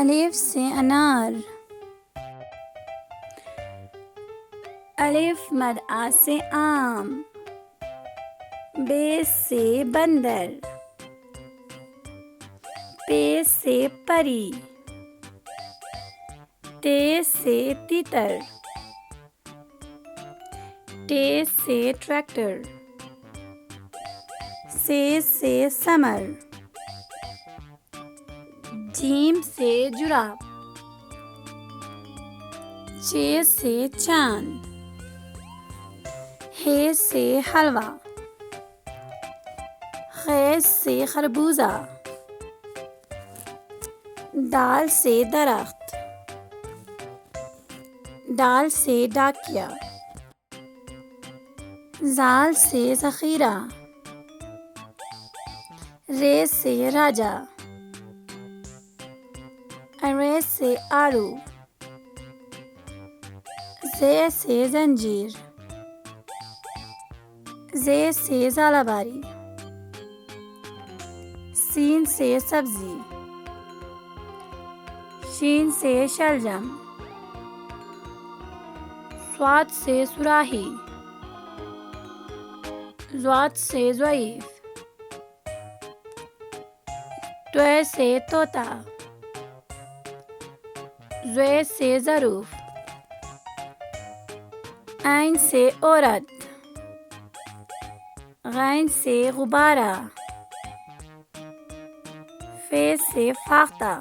अलिफ से अनार। अलिफ मद आ से आम। बे से बंदर। पे से परी। ते से तीतर। टे से ट्रैक्टर। से समर। जीम से जुराब। चे से चांद। हे से हलवा। खे से खरबूजा। दाल से दरख्त। दाल से डाकिया। जाल से ज़ख़ीरा। रे से राजा। अरे से आड़ू। जे से जंजीर। जे से ज़ालाबारी। सीन से सब्जी। शीन से शलजम। स्वाद से सुराही। ज़्वाद से ज़ईफ़। त्वे से तोता। ज़्वे से ज़रूफ़। ऐन से औरत। गैन से गुब्बारा। फे से फाख्ता।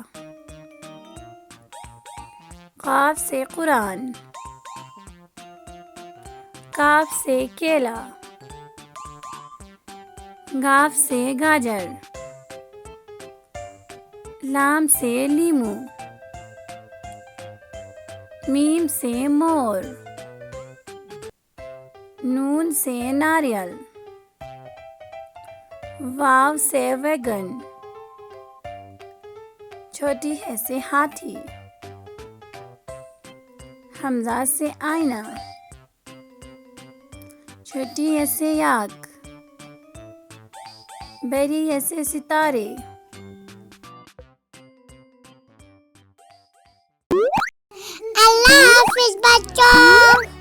काफ से कुरान। काफ से केला। गाफ से गाजर। लाम से लीमू। मीम से मोर। नून से नारियल। वाव से वैगन। छोटी है से हाथी। हमजा से आईना। छोटी है से याक। बेरी है से सितारे। अल्लाह हाफिज बच्चों।